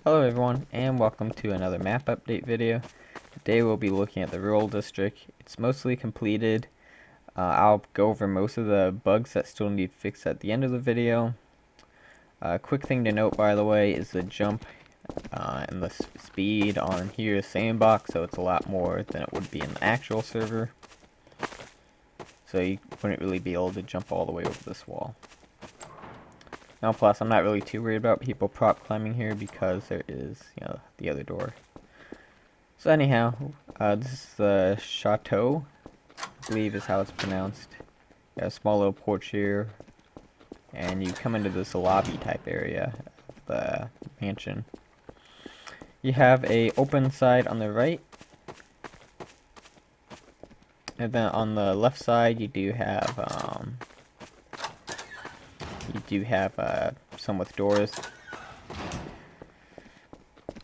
Hello everyone, and welcome to another map update video. Today we'll be looking at the rural district. It's mostly completed. I'll go over most of the bugs that still need fixed at the end of the video. Quick thing to note, by the way, is the jump and the speed on here is sandbox, so it's a lot more than it would be in the actual server. So you wouldn't really be able to jump all the way over this wall. Now, plus, I'm not really too worried about people prop climbing here because there is, the other door. So anyhow, this is the Chateau, I believe is how it's pronounced. You have a small little porch here, and you come into this lobby type area of the mansion. You have a open side on the right, and then on the left side you do have some with doors.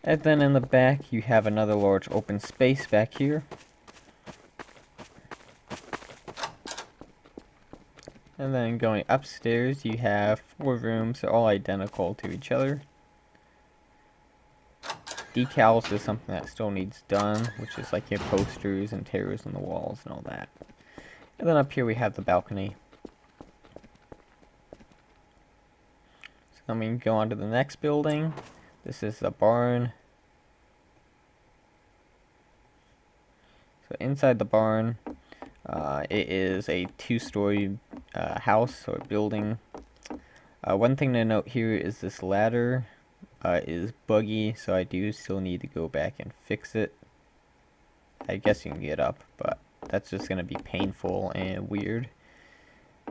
And then in the back you have another large open space back here. And then going upstairs you have 4 rooms, they're all identical to each other. Decals is something that still needs done, which is like your posters and tears on the walls and all that. And then up here we have the balcony. Then we can go on to the next building. This is the barn. So inside the barn, it is a 2-story house or building. One thing to note here is this ladder is buggy, so I do still need to go back and fix it. I guess you can get up, but that's just going to be painful and weird.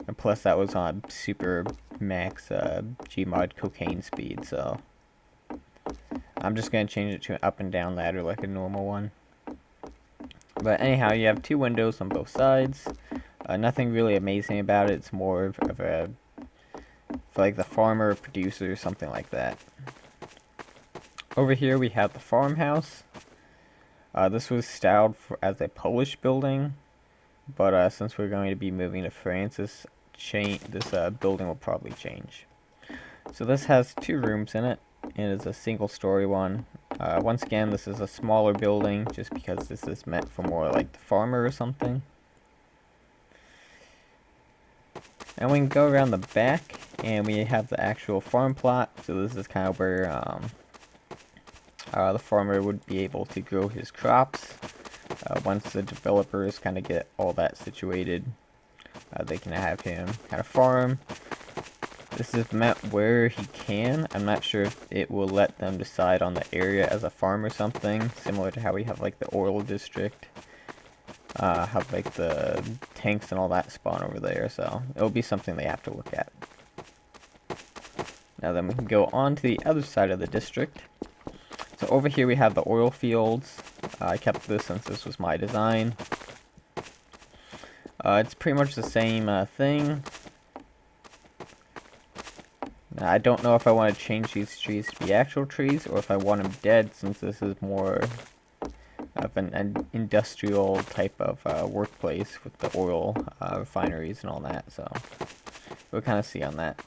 And plus that was on super max Gmod cocaine speed, so I'm just going to change it to an up and down ladder like a normal one. But anyhow, you have 2 windows on both sides. Nothing really amazing about it. It's more of a, for like the farmer, producer, something like that. Over here we have the farmhouse. This was styled as a Polish building, but since we're going to be moving to France, this building will probably change. So this has 2 rooms in it, and it's a single-story one. Once again, this is a smaller building, just because this is meant for more like the farmer or something. And we can go around the back, and we have the actual farm plot. So this is kind of where the farmer would be able to grow his crops. Once the developers kind of get all that situated, they can have him kind of farm. This is meant where he can. I'm not sure if it will let them decide on the area as a farm or something, similar to how we have like the oil district. Have like the tanks and all that spawn over there, so it'll be something they have to look at. Now then we can go on to the other side of the district. So over here we have the oil fields. I kept this since this was my design. It's pretty much the same thing. Now, I don't know if I want to change these trees to be actual trees or if I want them dead, since this is more of an industrial type of workplace with the oil refineries and all that. So we'll kind of see on that.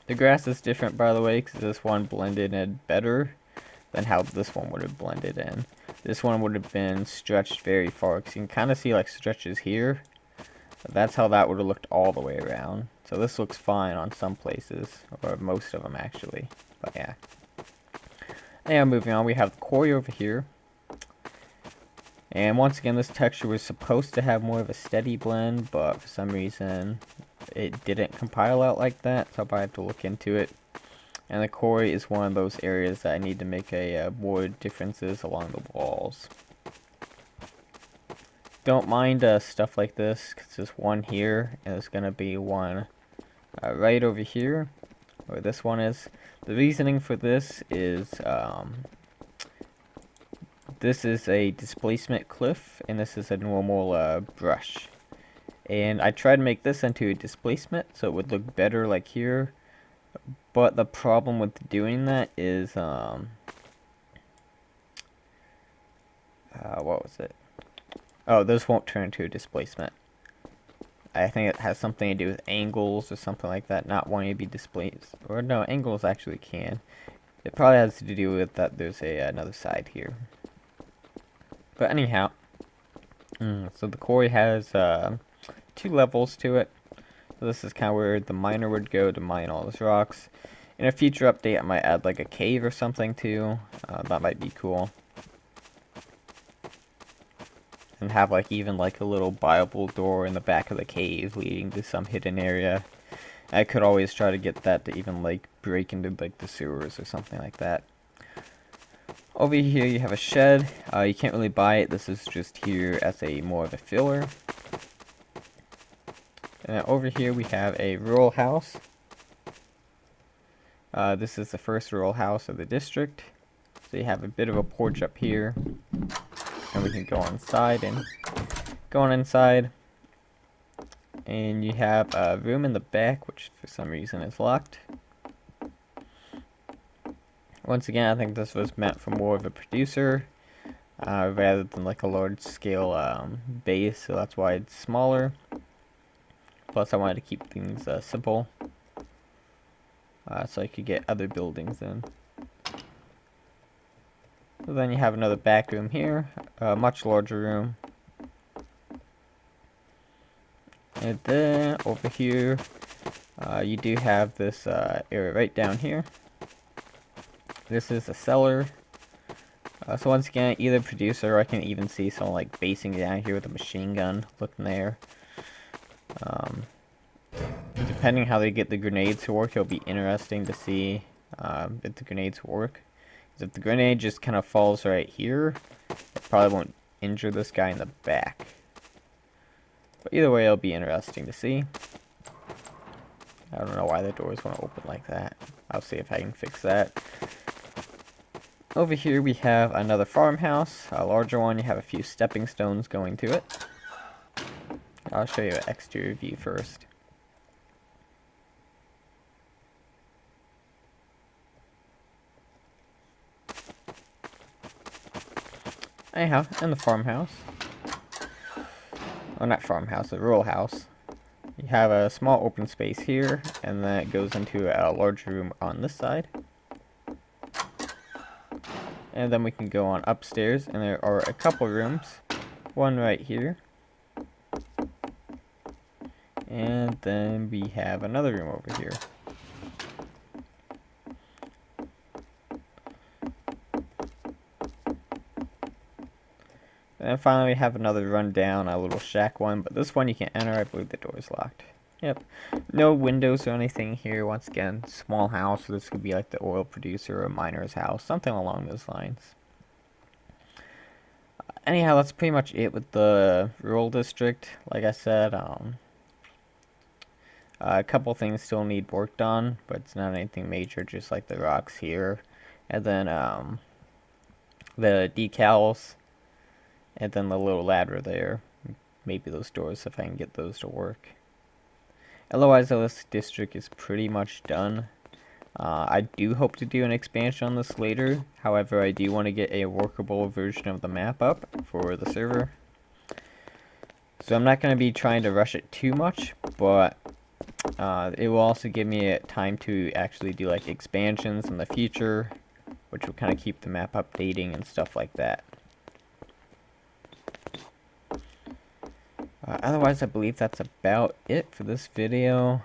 The grass is different, by the way, because this one blended in better than how this one would have blended in. This one would have been stretched very far, because you can kind of see like stretches here. That's how that would have looked all the way around. So this looks fine on some places, or most of them actually. But yeah. Now moving on, we have the quarry over here. And once again, this texture was supposed to have more of a steady blend, but for some reason it didn't compile out like that, so I'll probably have to look into it. And the quarry is one of those areas that I need to make more differences along the walls. Don't mind stuff like this, because there's one here, and there's going to be one right over here, where this one is. The reasoning for this is this is a displacement cliff, and this is a normal brush. And I tried to make this into a displacement, so it would look better like here. But the problem with doing that is, what was it? Oh, this won't turn into a displacement. I think it has something to do with angles or something like that, not wanting to be displaced. Or no, angles actually can. It probably has to do with that there's another side here. But anyhow, so the quarry has 2 levels to it. So this is kind of where the miner would go to mine all those rocks. In a future update, I might add like a cave or something too. That might be cool. And have like even like a little buyable door in the back of the cave leading to some hidden area. I could always try to get that to even like break into like the sewers or something like that. Over here you have a shed. You can't really buy it. This is just here as a more of a filler. And over here we have a rural house. This is the first rural house of the district. So you have a bit of a porch up here. And we can go inside and go on inside. And you have a room in the back, which for some reason is locked. Once again, I think this was meant for more of a producer, rather than like a large scale base, so that's why it's smaller. Plus I wanted to keep things simple, so I could get other buildings in. So then you have another back room here, a much larger room. And then over here, you do have this area right down here. This is a cellar. So once again, either producer, or I can even see someone like basing down here with a machine gun looking there. Depending how they get the grenades to work, it'll be interesting to see if the grenades work. If the grenade just kind of falls right here, it probably won't injure this guy in the back. But either way, it'll be interesting to see. I don't know why the doors want to open like that. I'll see if I can fix that. Over here we have another farmhouse, a larger one. You have a few stepping stones going to it. I'll show you an exterior view first. Anyhow, in the farmhouse, well, not farmhouse, a rural house, you have a small open space here, and then it goes into a larger room on this side. And then we can go on upstairs, and there are a couple rooms, one right here, and then we have another room over here. And then finally we have another rundown, a little shack one, but this one you can't enter. I believe the door is locked. Yep. No windows or anything here. Once again, small house. So this could be like the oil producer or a miner's house, something along those lines. Anyhow, that's pretty much it with the rural district. Like I said, a couple things still need worked on, but it's not anything major, just like the rocks here. And then the decals. And then the little ladder there. Maybe those doors if I can get those to work. Otherwise, this district is pretty much done. I do hope to do an expansion on this later. However, I do want to get a workable version of the map up for the server. So I'm not going to be trying to rush it too much, but it will also give me time to actually do like expansions in the future, which will kind of keep the map updating and stuff like that. Otherwise, I believe that's about it for this video.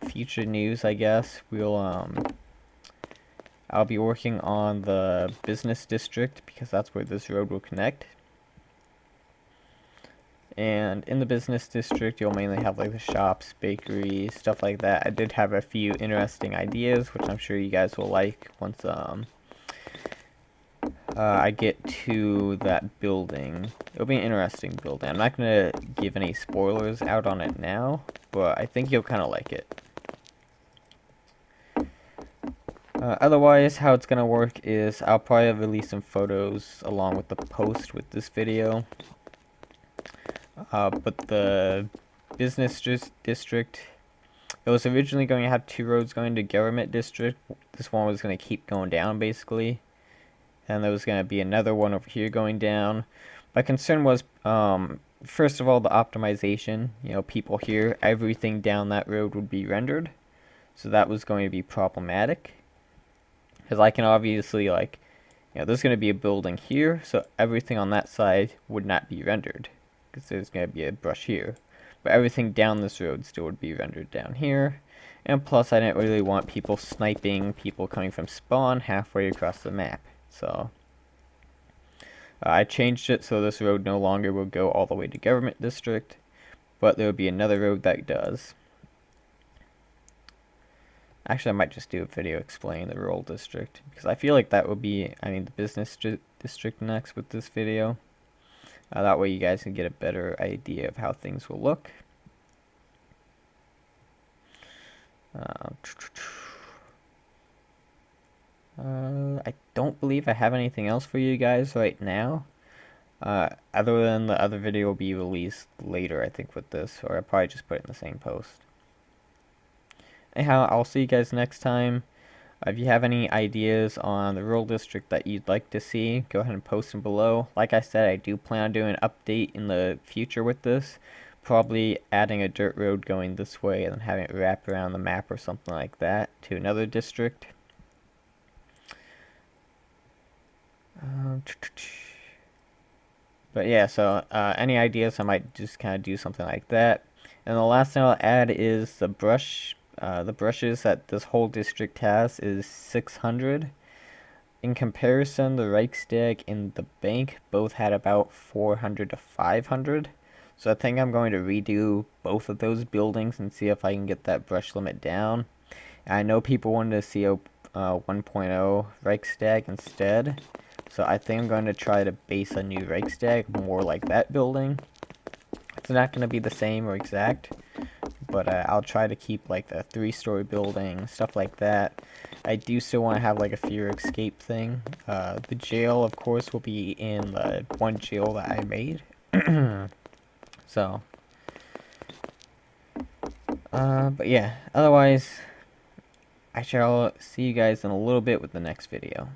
Future news, I guess. I'll be working on the business district because that's where this road will connect. And in the business district, you'll mainly have like the shops, bakeries, stuff like that. I did have a few interesting ideas, which I'm sure you guys will like once I get to that building. It'll be an interesting building. I'm not going to give any spoilers out on it now, but I think you'll kind of like it. Otherwise, how it's going to work is I'll probably release some photos along with the post with this video. But the business district, it was originally going to have 2 roads going to government district. This one was going to keep going down basically. And there was going to be another one over here going down. My concern was, first of all, the optimization. You know, people here, everything down that road would be rendered. So that was going to be problematic. Because I can obviously, like, there's going to be a building here, so everything on that side would not be rendered, because there's going to be a brush here. But everything down this road still would be rendered down here. And plus, I didn't really want people sniping people coming from spawn halfway across the map. So, I changed it so this road no longer will go all the way to Government District, but there will be another road that does. Actually, I might just do a video explaining the rural district, because I feel like that would be, the business district next with this video. That way you guys can get a better idea of how things will look. I don't believe I have anything else for you guys right now. Other than the other video will be released later, I think, with this, or I'll probably just put it in the same post. Anyhow, I'll see you guys next time. If you have any ideas on the rural district that you'd like to see, go ahead and post them below. Like I said, I do plan on doing an update in the future with this. Probably adding a dirt road going this way and then having it wrap around the map or something like that to another district. But yeah, so any ideas, I might just kind of do something like that. And the last thing I'll add is the brush. The brushes that this whole district has is 600. In comparison, the Reichstag and the bank both had about 400 to 500. So I think I'm going to redo both of those buildings and see if I can get that brush limit down. And I know people wanted to see a 1.0 Reichstag instead. So I think I'm going to try to base a new Reichstag more like that building. It's not going to be the same or exact, but I'll try to keep like the 3-story building, stuff like that. I do still want to have like a fear escape thing. The jail, of course, will be in the one jail that I made. So, but yeah, otherwise, I shall see you guys in a little bit with the next video.